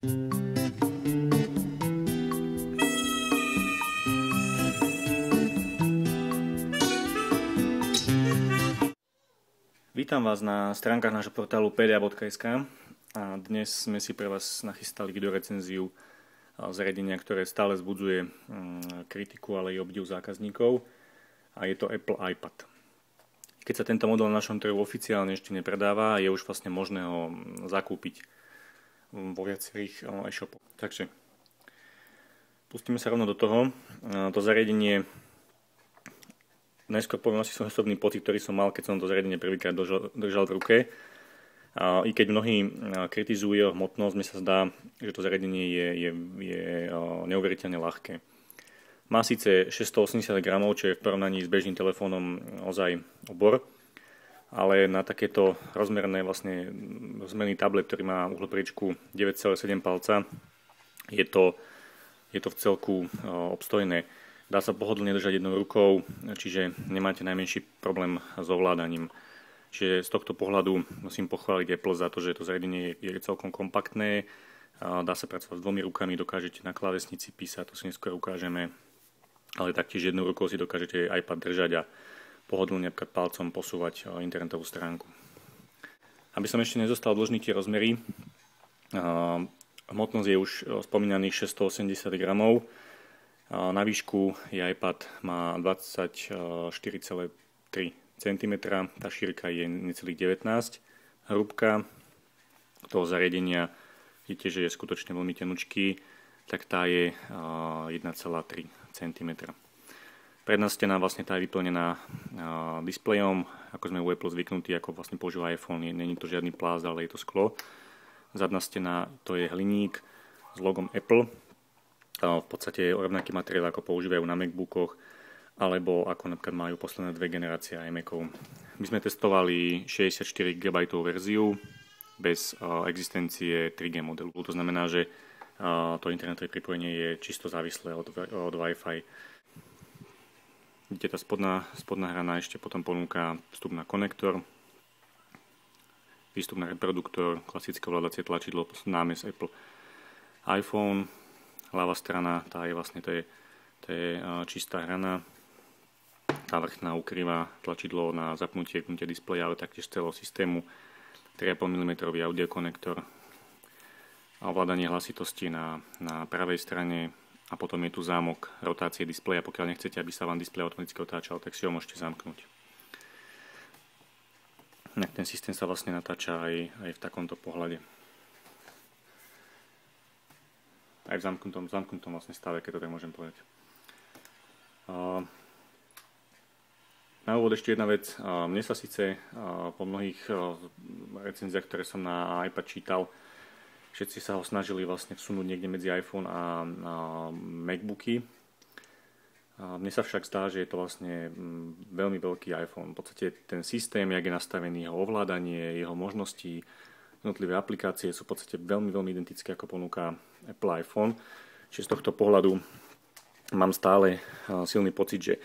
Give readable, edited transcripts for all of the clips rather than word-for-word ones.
Vítam vás na stránkach nášho portálu pedia.sk a dnes sme si pre vás nachystali videorecenziu zariadenia, ktoré stále vzbudzuje kritiku, ale i obdiv zákazníkov, a je to Apple iPad. Keď sa tento model na našom trhu oficiálne ešte nepredáva, je už vlastne možné ho zakúpiť vo viacerých e-shopoch. Takže pustíme sa rovno do toho. To zariadenie, najskôr poviem asi svoj osobný pocit, ktorý som mal, keď som to zariadenie prvýkrát držal v ruke. I keď mnohí kritizujú jeho hmotnosť, mi sa zdá, že to zariadenie je neuveriteľne ľahké. Má síce 680 gramov, čo je v porovnaní s bežným telefónom ozaj obor, ale na takéto rozmerný tablet, ktorý má uhlopriečku 9,7 palca, je to v celku obstojné. Dá sa pohodlne držať jednou rukou, čiže nemáte najmenší problém s ovládaním. Čiže z tohto pohľadu musím pochváliť Apple za to, že to zariadenie je celkom kompaktné, dá sa pracovať s dvomi rukami, dokážete na klávesnici písať, to si neskôr ukážeme, ale taktiež jednou rukou si dokážete iPad držať a pohodlne napríklad palcom posúvať internetovú stránku. Aby som ešte nezostal dlžný tie rozmery, hmotnosť je už spomínaných 680 gramov, na výšku iPad má 24,3 cm, tá šírka je necelých 19. Hrúbka toho zariadenia, vidíte, že je skutočne veľmi tenučký, tak tá je 1,3 cm. Predná stena vlastne tá je vyplnená displejom, ako sme u Apple zvyknutí, ako vlastne používa iPhone, není to žiadny plast, ale je to sklo. Zadná stena to je hliník s logom Apple, v podstate je rovnaký materiál, ako používajú na MacBookoch, alebo ako napríklad majú posledné dve generácie iMacov. My sme testovali 64 GB verziu bez existencie 3G modelu. To znamená, že to internetové pripojenie je čisto závislé od Wi-Fi. Vidíte, tá spodná hrana ešte potom ponúka vstup na konektor, výstup na reproduktor, klasické ovládacie tlačidlo, námes Apple iPhone. Ľavá strana, tá je vlastne to je čistá hrana. Tá vrchná ukrýva tlačidlo na zapnutie, vypnutie displeja, ale taktiež celého systému. 3,5 mm audiokonektor a ovládanie hlasitosti na pravej strane, a potom je tu zámok rotácie displeja. Pokiaľ nechcete, aby sa vám displej automaticky otáčal, tak si ho môžete zamknúť. Ten systém sa vlastne natáča aj v takomto pohľade. Aj v zamknutom vlastne stave, keď to tak môžem povedať. Na úvod ešte jedna vec. Mne sa síce po mnohých recenziách, ktoré som na iPad čítal, všetci sa ho snažili vlastne vsunúť niekde medzi iPhone a MacBooky. Mne sa však zdá, že je to vlastne veľmi veľký iPhone. V podstate ten systém, jak je nastavený, jeho ovládanie, jeho možnosti, jednotlivé aplikácie sú v podstate veľmi, veľmi identické, ako ponúka Apple iPhone. Čiže z tohto pohľadu mám stále silný pocit, že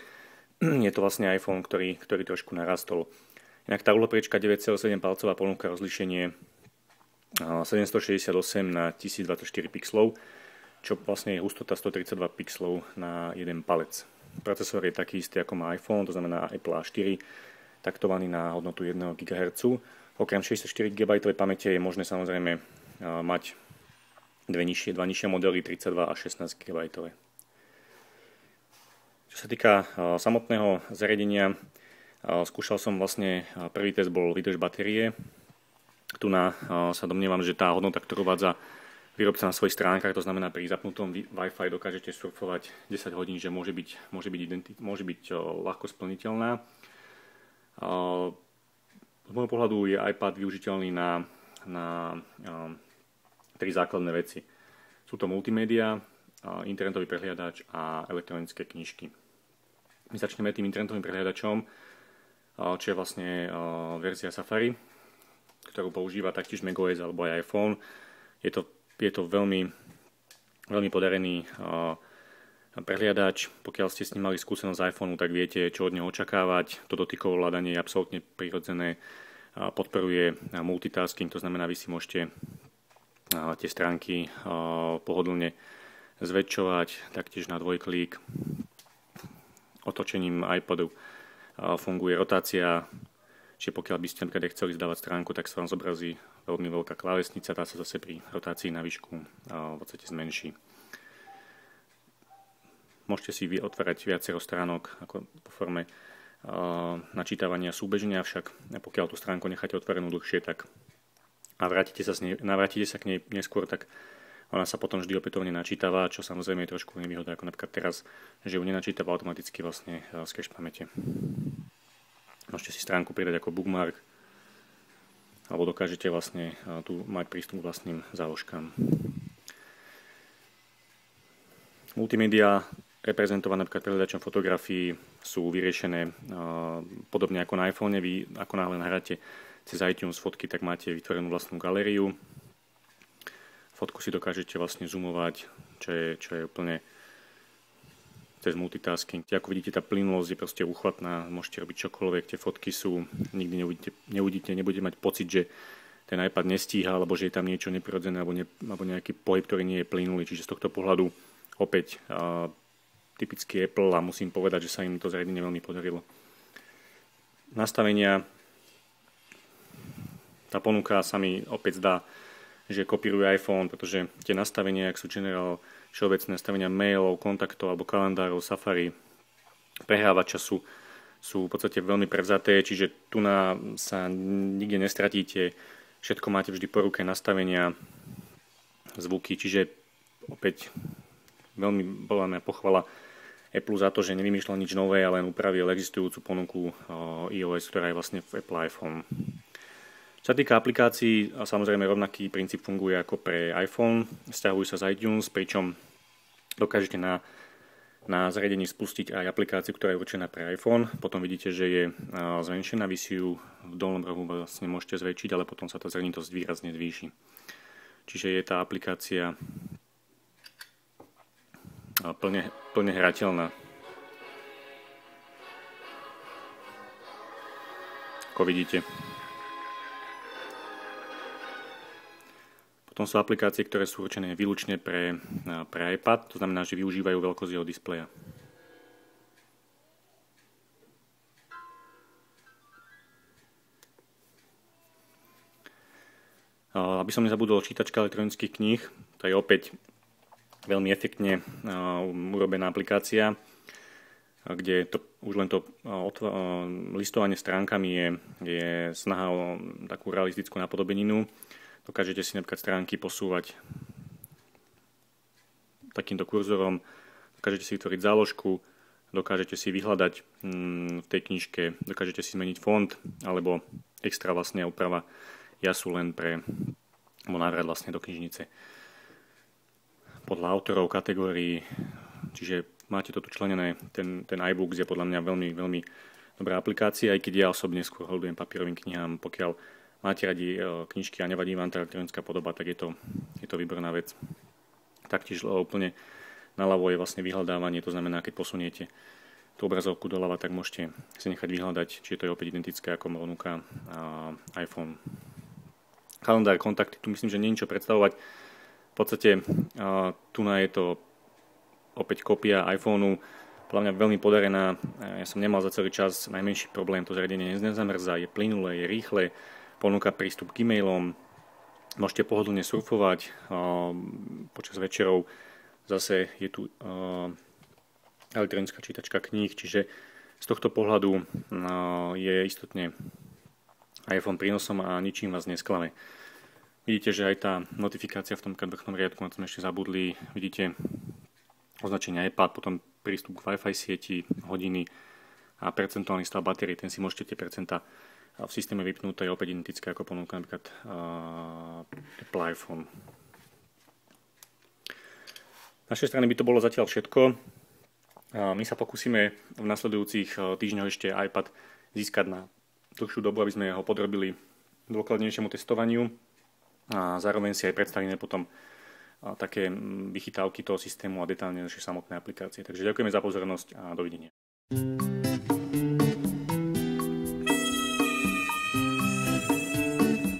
je to vlastne iPhone, ktorý trošku narastol. Inak tá uhlopriečka 9,7 palcová ponúka rozlíšenie 768 na 1024 pixelov, čo vlastne je hustota 132 pixelov na jeden palec. Procesor je taký istý, ako má iPhone, to znamená Apple A4, taktovaný na hodnotu 1 GHz. Okrem 64 GB pamäte je možné samozrejme mať dva nižšie modely, 32 a 16 GB. Čo sa týka samotného zariadenia, skúšal som vlastne, prvý test bol výdrž batérie. Tu sa domnievam, že tá hodnota, ktorú uvádza výrobca na svojich stránkach, to znamená pri zapnutom Wi-Fi dokážete surfovať 10 hodín, že môže byť ľahko splniteľná. Z môjho pohľadu je iPad využiteľný na tri základné veci. Sú to multimédia, internetový prehliadač a elektronické knižky. My začneme tým internetovým prehliadačom, čo je vlastne verzia Safari, ktorú používa taktiež macOS alebo aj iPhone. Je to veľmi, veľmi podarený prehliadač. Pokiaľ ste s ním mali skúsenosť z iPhoneu, tak viete, čo od neho očakávať. To dotykové ovládanie je absolútne prirodzené. Podporuje multitasking, to znamená, vy si môžete tie stránky pohodlne zväčšovať, taktiež na dvojklik. Otočením iPadu funguje rotácia, čiže pokiaľ by ste napríklad chceli zdávať stránku, tak sa vám zobrazí veľmi veľká klávesnica, tá sa zase pri rotácii na výšku v podstate zmenší. Môžete si otvárať viacero stránok ako po forme načítavania súbežne, avšak pokiaľ tú stránku necháte otvorenú dlhšie, tak a vrátite sa k nej neskôr, tak ona sa potom vždy opätovne načítava, čo samozrejme je trošku nevýhoda, ako napríklad teraz, že ju nenačítava automaticky vlastne z cache pamäte. Môžete si stránku pridať ako bookmark, alebo dokážete vlastne tu mať prístup k vlastným záložkám. Multimédia reprezentované napríklad prehľadačom fotografií sú vyriešené podobne ako na iPhone. Vy ako náhle nahráte cez iTunes fotky, tak máte vytvorenú vlastnú galériu. Fotku si dokážete vlastne zoomovať, čo je úplne cez multitasking. Ako vidíte, tá plynulosť je proste uchvatná, môžete robiť čokoľvek, tie fotky sú, nikdy nebudete mať pocit, že ten iPad nestíha, alebo že je tam niečo neprirodzené, alebo nejaký pohyb, ktorý nie je plynulý. Čiže z tohto pohľadu opäť typický Apple a musím povedať, že sa im to zariadenie veľmi podarilo. Nastavenia. Tá ponuka sa mi opäť zdá, že kopíruje iPhone, pretože tie nastavenia, ak sú general, všeobecné nastavenia mailov, kontaktov alebo kalendárov, Safari, prehrávača sú v podstate veľmi prevzaté, čiže tu sa nikde nestratíte, všetko máte vždy po ruke, nastavenia, zvuky, čiže opäť veľmi bola mňa pochvala Apple za to, že nevymýšľal nič nové, ale len upravil existujúcu ponuku iOS, ktorá je vlastne v Apple iPhone. Čo sa týka aplikácií, samozrejme rovnaký princíp funguje ako pre iPhone. Sťahujú sa z iTunes, pričom dokážete na zariadení spustiť aj aplikáciu, ktorá je určená pre iPhone. Potom vidíte, že je zmenšená, vy si ju v dolnom rohu vlastne môžete zväčšiť, ale potom sa tá zranitosť výrazne zvýši. Čiže je tá aplikácia plne hrateľná. Ako vidíte. Potom sú aplikácie, ktoré sú určené výlučne pre iPad, to znamená, že využívajú veľkosť jeho displeja. Aby som nezabudol, čítačka elektronických kníh, to je opäť veľmi efektne urobená aplikácia, kde už len to listovanie stránkami je snaha o takú realistickú napodobeninu. Dokážete si napríklad stránky posúvať takýmto kurzorom, dokážete si vytvoriť záložku, dokážete si vyhľadať v tej knižke, dokážete si zmeniť font, alebo extra vlastne úprava jasu len alebo návrat vlastne do knižnice podľa autorov, kategórií, čiže máte to tu členené, ten iBook je podľa mňa veľmi, veľmi dobrá aplikácia, aj keď ja osobne skôr holdujem papierovým knihám, pokiaľ máte radi knižky a nevadí vám tá elektronická podoba, tak je to výborná vec. Taktiež úplne naľavo je vlastne vyhľadávanie, to znamená, keď posuniete tú obrazovku doľava, tak môžete si nechať vyhľadať, či to je opäť identické ako ponúka iPhone. Kalendár, kontakty, tu myslím, že nie je niečo predstavovať. V podstate tu je to opäť kopia iPhoneu, podľa mňa veľmi podarená. Ja som nemal za celý čas najmenší problém, to zariadenie nezamrzá, je plynulé, je rýchle, ponúka prístup k e-mailom, môžete pohodlne surfovať počas večerov. Zase je tu elektronická čítačka kníh, čiže z tohto pohľadu je istotne iPhone prínosom a ničím vás nesklame. Vidíte, že aj tá notifikácia v tom vrchnom riadku, na tom ešte zabudli, vidíte označenie iPad, potom prístup k Wi-Fi sieti, hodiny a percentuálny stav batérie, ten si môžete tie percentá v systéme vypnúť, to je opäť identické ako ponúka napríklad Apple iPhone. Z našej strany by to bolo zatiaľ všetko. My sa pokúsime v nasledujúcich týždňoch ešte iPad získať na dlhšiu dobu, aby sme ho podrobili dôkladnejšiemu testovaniu a zároveň si aj predstavíme potom také vychytávky toho systému a detailne naše samotné aplikácie. Takže ďakujeme za pozornosť a dovidenia.